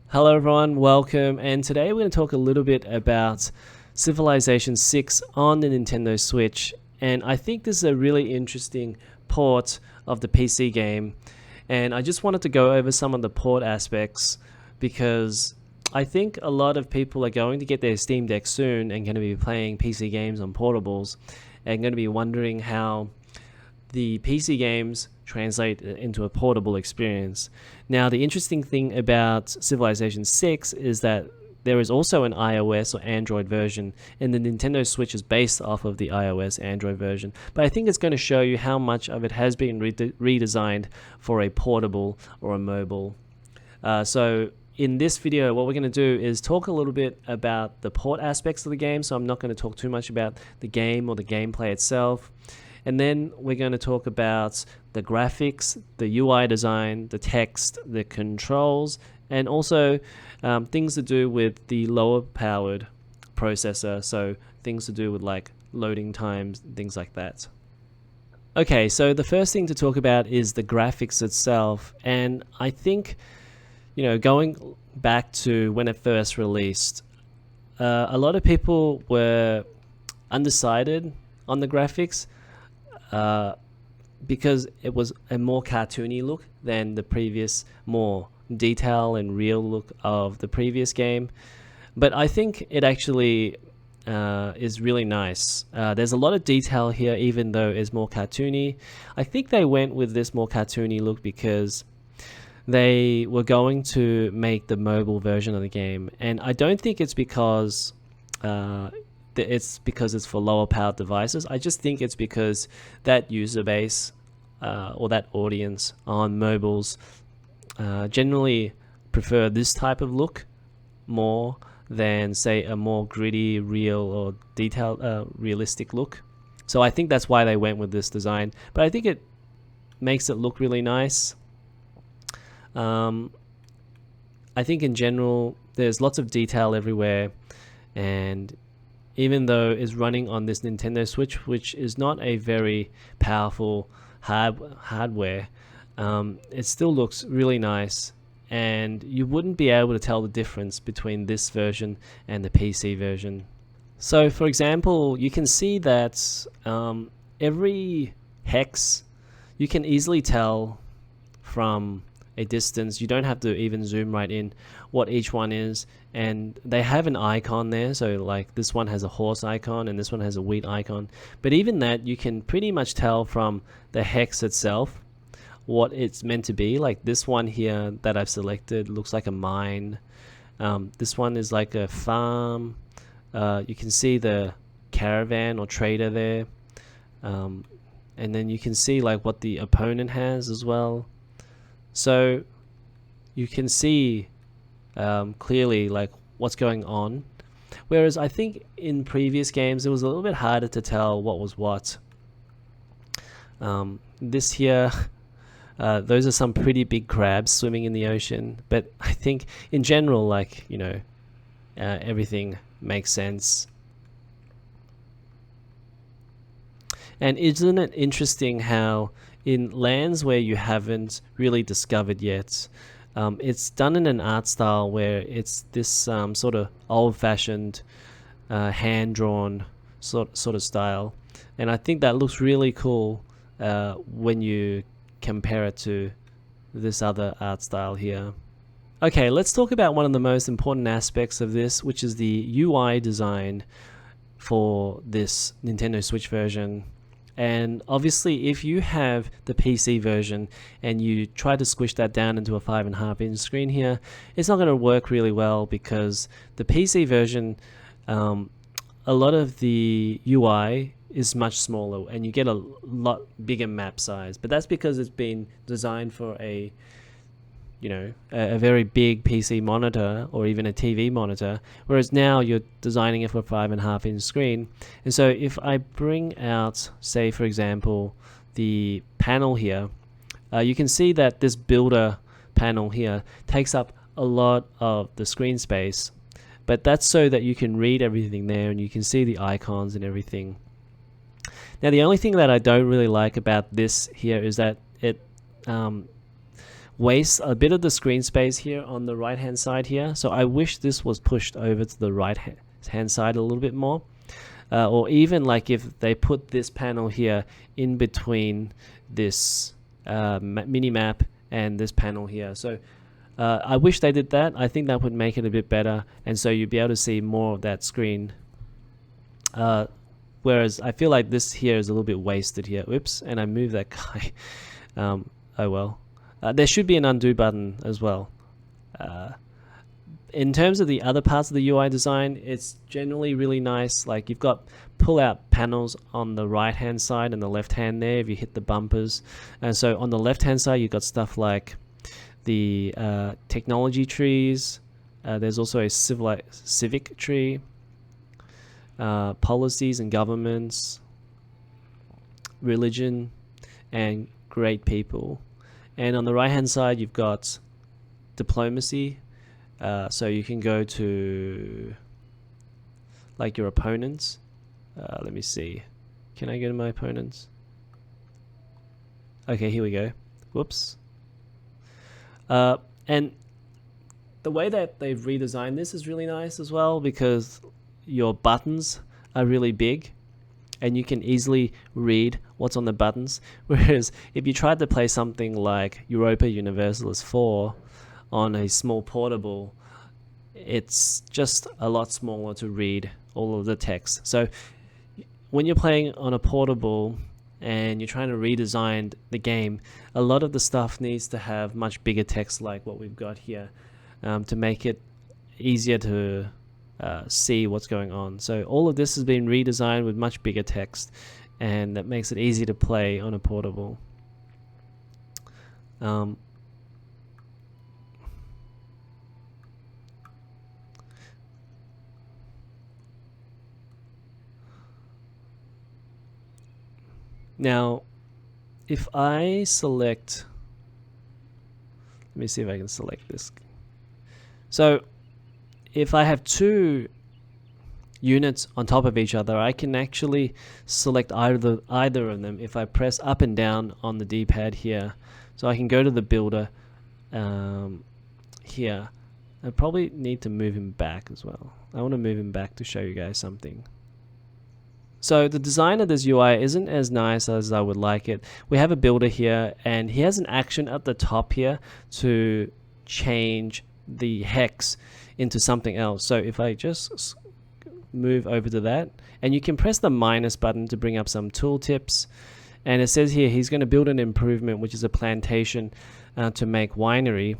Hello everyone, welcome, and today we're going to talk a little bit about Civilization VI on the Nintendo Switch, and I think this is a really interesting port of the PC game, and I just wanted to go over some of the port aspects because I think a lot of people are going to get their Steam Deck soon and going to be playing PC games on portables and going to be wondering how the PC games translate into a portable experience. Now, the interesting thing about Civilization VI is that there is also an iOS or Android version, and the Nintendo Switch is based off of the iOS Android version. But I think it's going to show you how much of it has been redesigned for a portable or a mobile. So in this video, what we're going to do is talk a little bit about the port aspects of the game. So I'm not going to talk too much about the game or the gameplay itself. And then we're going to talk about the graphics, the UI design, the text, the controls, and also things to do with the lower powered processor. So things to do with like loading times, things like that. Okay, so the first thing to talk about is the graphics itself. And I think, going back to when it first released, a lot of people were undecided on the graphics. Because it was a more cartoony look than the previous more detail and real look of the previous game. But I think it actually is really nice. There's a lot of detail here, even though it's more cartoony. I think they went with this more cartoony look because they were going to make the mobile version of the game. And I don't think it's because it's for lower powered devices. I just think it's because that user base or that audience on mobiles generally prefer this type of look more than, say, a more gritty, real or detailed, realistic look. So I think that's why they went with this design. But I think it makes it look really nice. I think in general, there's lots of detail everywhere, and even though it's running on this Nintendo Switch, which is not a very powerful hardware, it still looks really nice, and you wouldn't be able to tell the difference between this version and the PC version. So for example, you can see that every hex, you can easily tell from a distance. You don't have to even zoom right in what each one is, and they have an icon there. So like this one has a horse icon and this one has a wheat icon, but even that you can pretty much tell from the hex itself what it's meant to be. Like this one here that I've selected looks like a mine. This one is like a farm. You can see the caravan or trader there, and then you can see like what the opponent has as well. So you can see clearly like what's going on. Whereas I think in previous games it was a little bit harder to tell what was what. This here, those are some pretty big crabs swimming in the ocean. But I think in general, like, everything makes sense. And isn't it interesting how in lands where you haven't really discovered yet, it's done in an art style where it's this sort of old-fashioned, hand-drawn sort of style, and I think that looks really cool when you compare it to this other art style here. Okay, let's talk about one of the most important aspects of this, which is the UI design for this Nintendo Switch version. And obviously, if you have the PC version and you try to squish that down into a 5.5-inch screen here, it's not going to work really well because the PC version, a lot of the UI is much smaller and you get a lot bigger map size. But that's because it's been designed for a very big PC monitor or even a TV monitor, whereas now you're designing it for a 5.5-inch screen. And so if I bring out, say for example, the panel here, you can see that this builder panel here takes up a lot of the screen space, but that's so that you can read everything there and you can see the icons and everything. Now the only thing that I don't really like about this here is that it wastes a bit of the screen space here on the right hand side here. So I wish this was pushed over to the right hand side a little bit more. Or even like if they put this panel here in between this mini map and this panel here. So I wish they did that. I think that would make it a bit better, and so you'd be able to see more of that screen. Whereas I feel like this here is a little bit wasted here. Oops, and I moved that guy. Oh well. There should be an undo button as well. In terms of the other parts of the UI design, it's generally really nice. Like you've got pull-out panels on the right-hand side and the left-hand there if you hit the bumpers. And so on the left-hand side, you've got stuff like the technology trees. There's also a civic tree, policies and governments, religion, and great people. And on the right-hand side, you've got diplomacy. So you can go to like your opponents. Let me see. Can I go to my opponents? Okay, here we go. Whoops. And the way that they've redesigned this is really nice as well, because your buttons are really big and you can easily read what's on the buttons. Whereas if you tried to play something like Europa Universalis 4 on a small portable, it's just a lot smaller to read all of the text. So when you're playing on a portable and you're trying to redesign the game, a lot of the stuff needs to have much bigger text like what we've got here, to make it easier to see what's going on. So all of this has been redesigned with much bigger text, and that makes it easy to play on a portable. Now, if I select, let me see if I can select this. So if I have two units on top of each other, I can actually select either of them if I press up and down on the D-pad here. So I can go to the builder here. I probably need to move him back as well. I want to move him back to show you guys something. So the design of this UI isn't as nice as I would like it. We have a builder here, and he has an action at the top here to change the hex into something else. So if I just move over to that, and you can press the minus button to bring up some tooltips, and it says here he's going to build an improvement, which is a plantation to make winery,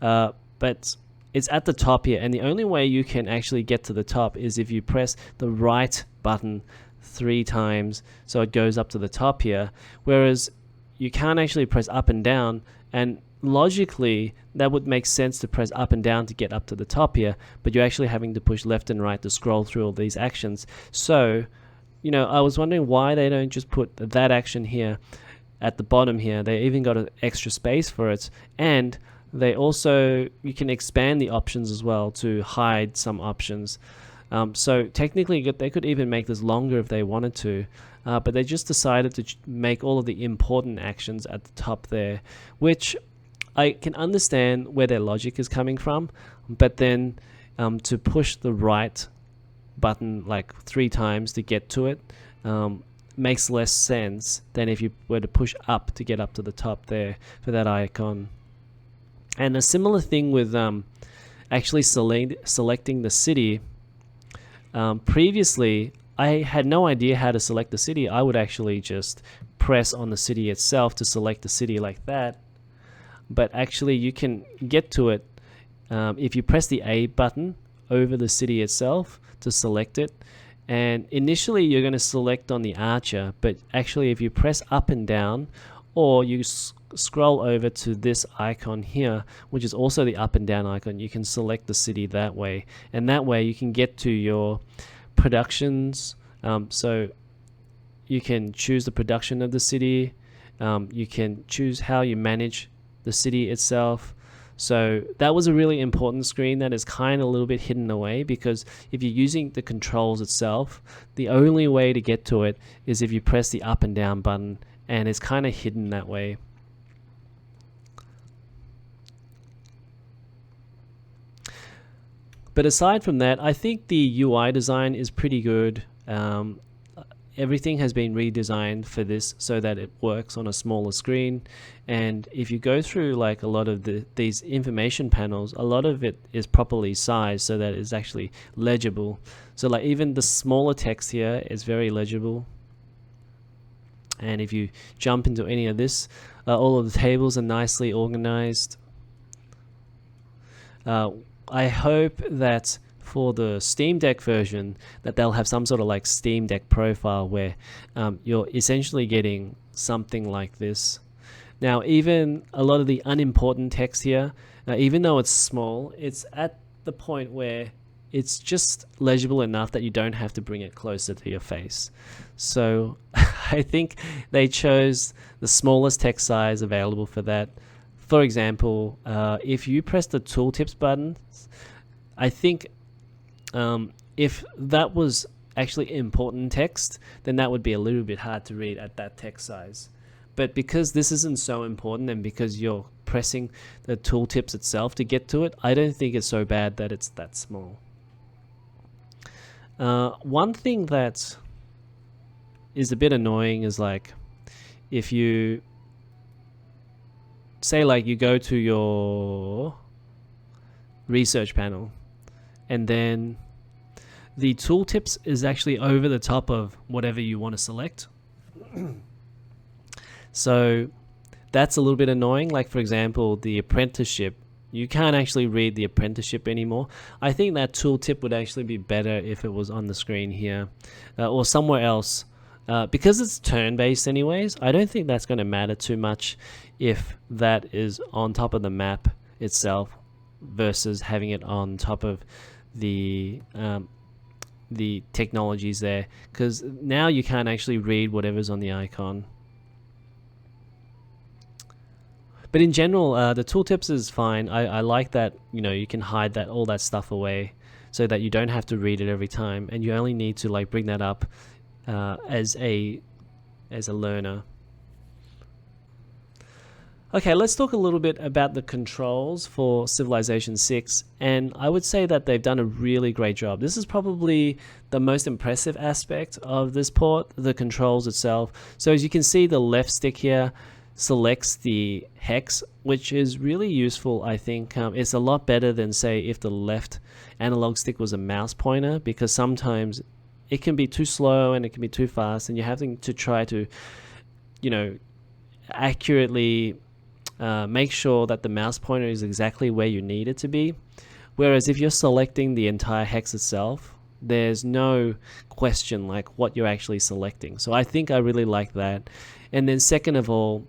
but it's at the top here, and the only way you can actually get to the top is if you press the right button 3 times, so it goes up to the top here, whereas you can't actually press up and down, and logically that would make sense to press up and down to get up to the top here, but you're actually having to push left and right to scroll through all these actions. So, you know, I was wondering why they don't just put that action here at the bottom here. They even got an extra space for it, and they also, you can expand the options as well to hide some options. So technically they could even make this longer if they wanted to, but they just decided to make all of the important actions at the top there, which I can understand where their logic is coming from, but then to push the right button like 3 times to get to it makes less sense than if you were to push up to get up to the top there for that icon. And a similar thing with actually selecting the city. Previously, I had no idea how to select the city. I would actually just press on the city itself to select the city like that. But actually, you can get to it if you press the A button over the city itself to select it. And initially, you're going to select on the archer, but actually, if you press up and down, or you scroll over to this icon here, which is also the up and down icon, you can select the city that way, and that way you can get to your productions. So you can choose the production of the city, you can choose how you manage the city itself. So that was a really important screen that is kind of a little bit hidden away, because if you're using the controls itself, the only way to get to it is if you press the up and down button, and it's kind of hidden that way. But aside from that, I think the UI design is pretty good. Everything has been redesigned for this so that it works on a smaller screen. And if you go through like a lot of these information panels, a lot of it is properly sized so that it's actually legible. So like even the smaller text here is very legible. And if you jump into any of this, all of the tables are nicely organized. I hope that for the Steam Deck version that they'll have some sort of like Steam Deck profile where you're essentially getting something like this. Now even a lot of the unimportant text here, even though it's small, it's at the point where it's just legible enough that you don't have to bring it closer to your face. So I think they chose the smallest text size available for that. For example, if you press the tooltips button, I think if that was actually important text, then that would be a little bit hard to read at that text size. But because this isn't so important and because you're pressing the tooltips itself to get to it, I don't think it's so bad that it's that small. One thing that is a bit annoying is like if you say like you go to your research panel and then the tooltips is actually over the top of whatever you want to select. So that's a little bit annoying. Like for example, the apprenticeship, you can't actually read the apprenticeship anymore. I think that tooltip would actually be better if it was on the screen here or somewhere else. Because it's turn-based anyways, I don't think that's going to matter too much if that is on top of the map itself versus having it on top of the technologies there, because now you can't actually read whatever's on the icon. But in general, the tooltips is fine. I like that, you know, you can hide that all that stuff away so that you don't have to read it every time, and you only need to like bring that up as a learner. Okay, let's talk a little bit about the controls for Civilization 6, and I would say that they've done a really great job. This is probably the most impressive aspect of this port, the controls itself. So as you can see, the left stick here selects the hex, which is really useful. I think it's a lot better than, say, if the left analog stick was a mouse pointer, because sometimes it can be too slow and it can be too fast, and you're having to try to, you know, accurately make sure that the mouse pointer is exactly where you need it to be. Whereas if you're selecting the entire hex itself, there's no question like what you're actually selecting. So I think I really like that. And then second of all,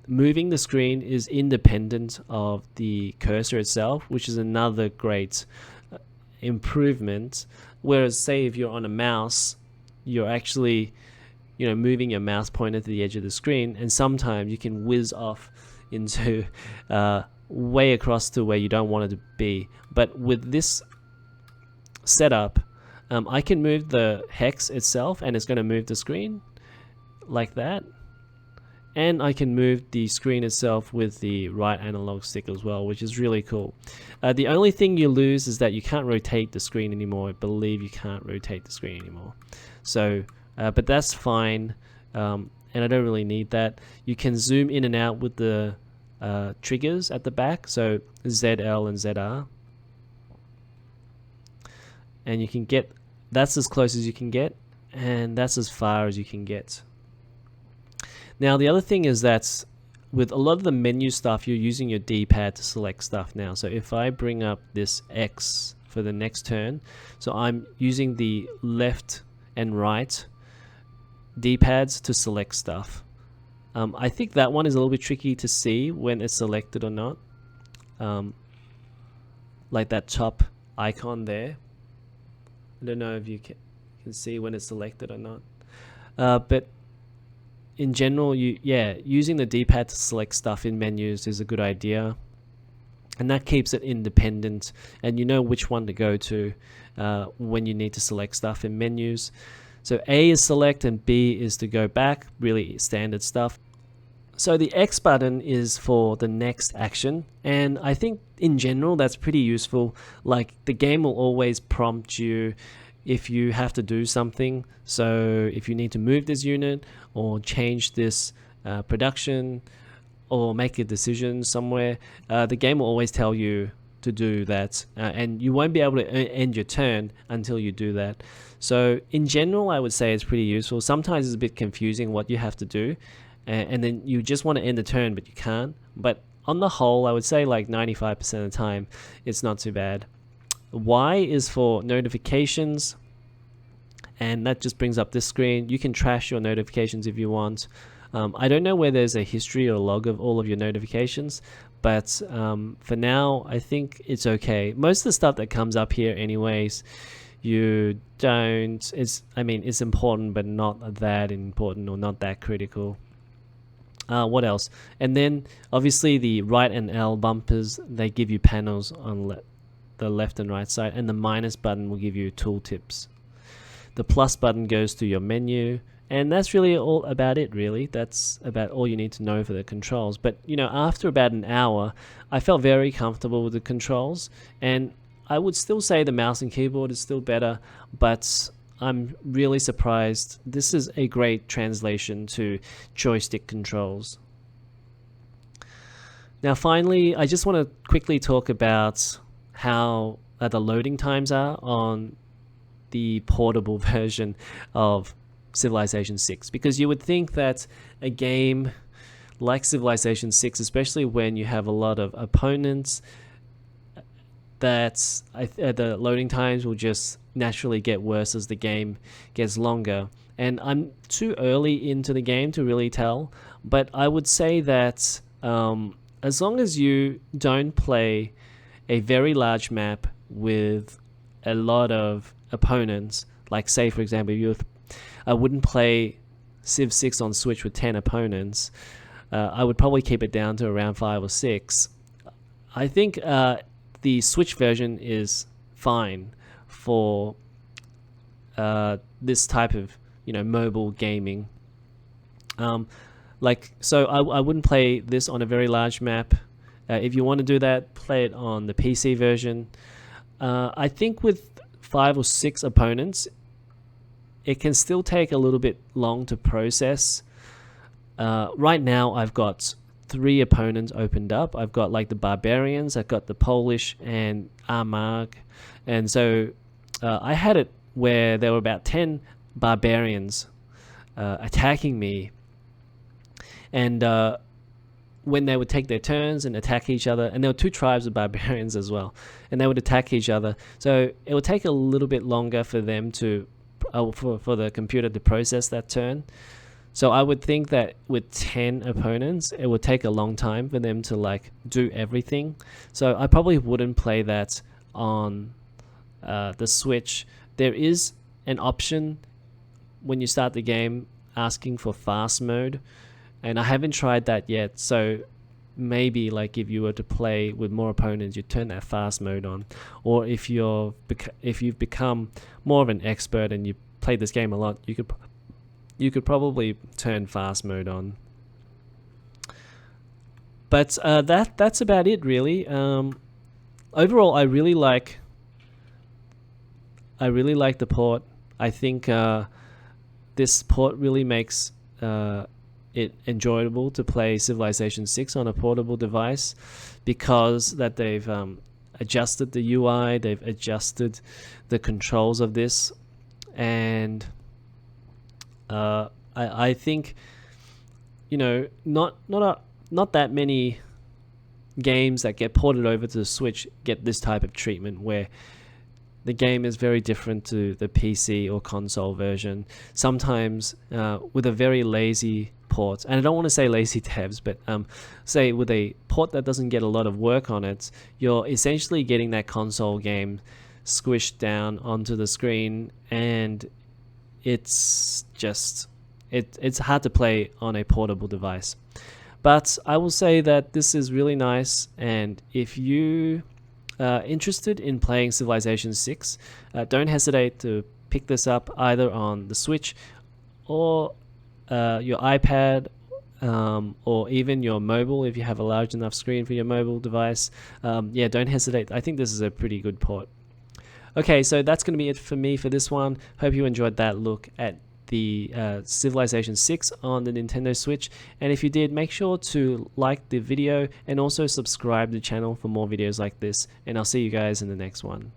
moving the screen is independent of the cursor itself, which is another great improvement. Whereas say if you're on a mouse, you're actually, you know, moving your mouse pointer to the edge of the screen, and sometimes you can whiz off into way across to where you don't want it to be. But with this setup, I can move the hex itself and it's going to move the screen like that, and I can move the screen itself with the right analog stick as well, which is really cool. The only thing you lose is that you can't rotate the screen anymore. I believe you can't rotate the screen anymore. So but that's fine, and I don't really need that. You can zoom in and out with the triggers at the back, so ZL and ZR, and you can get, that's as close as you can get, and that's as far as you can get. Now the other thing is that with a lot of the menu stuff, you're using your D-pad to select stuff now. So if I bring up this X for the next turn, so I'm using the left and right D-pads to select stuff. I think that one is a little bit tricky to see when it's selected or not. Like that top icon there. I don't know if you can see when it's selected or not. But in general, using the D-pad to select stuff in menus is a good idea. And that keeps it independent, and you know which one to go to when you need to select stuff in menus. So A is select and B is to go back, really standard stuff. So the X button is for the next action, and I think in general that's pretty useful. Like the game will always prompt you if you have to do something. So if you need to move this unit or change this production or make a decision somewhere, the game will always tell you to do that, and you won't be able to end your turn until you do that. So in general, I would say it's pretty useful. Sometimes it's a bit confusing what you have to do, and then you just want to end the turn but you can't. But on the whole, I would say like 95% of the time it's not too bad. Y is for notifications, and that just brings up this screen. You can trash your notifications if you want. I don't know where there's a history or log of all of your notifications, but for now I think it's okay. Most of the stuff that comes up here anyways, you don't, it's important but not that important or not that critical. What else? And then obviously the right and L bumpers, they give you panels on the left and right side, and the minus button will give you tooltips. The plus button goes to your menu, and that's really all about it, really. That's about all you need to know for the controls. But after about an hour, I felt very comfortable with the controls, and I would still say the mouse and keyboard is still better, but I'm really surprised. This is a great translation to joystick controls. Now finally, I just want to quickly talk about how the loading times are on the portable version of Civilization 6, because you would think that a game like Civilization 6, especially when you have a lot of opponents, that the loading times will just naturally get worse as the game gets longer. And I'm too early into the game to really tell, but I would say that as long as you don't play a very large map with a lot of opponents, like say for example I wouldn't play Civ 6 on Switch with 10 opponents, I would probably keep it down to around 5 or 6. I think the Switch version is fine for this type of mobile gaming. So I wouldn't play this on a very large map. If you want to do that, play it on the PC version. I think with 5 or 6 opponents, it can still take a little bit long to process. Right now I've got 3 opponents opened up. I've got like the barbarians, I've got the Polish and Armagh, and so I had it where there were about 10 barbarians attacking me, and when they would take their turns and attack each other, and there were 2 tribes of barbarians as well, and they would attack each other, so it would take a little bit longer for them to for the computer to process that turn. So I would think that with 10 opponents, it would take a long time for them to like do everything. So I probably wouldn't play that on the Switch. There is an option when you start the game asking for fast mode, and I haven't tried that yet. So maybe like if you were to play with more opponents, you turn that fast mode on. Or if you've become more of an expert and you played this game a lot, you could probably turn fast mode on. But that's about it, really. Overall, I really like the port. I think this port really makes it enjoyable to play Civilization 6 on a portable device, because that they've adjusted the UI, they've adjusted the controls of this, and I think not that many games that get ported over to the Switch get this type of treatment, where the game is very different to the PC or console version. Sometimes with a very lazy port, and I don't want to say lazy devs, but say with a port that doesn't get a lot of work on it, you're essentially getting that console game squished down onto the screen, and it's just it's hard to play on a portable device. But I will say that this is really nice, and if you interested in playing Civilization 6, don't hesitate to pick this up either on the Switch or your iPad, or even your mobile, if you have a large enough screen for your mobile device, yeah, don't hesitate. I think this is a pretty good port. Okay, so that's going to be it for me for this one. Hope you enjoyed that look at the Civilization 6 on the Nintendo Switch, and if you did, make sure to like the video and also subscribe to the channel for more videos like this, and I'll see you guys in the next one.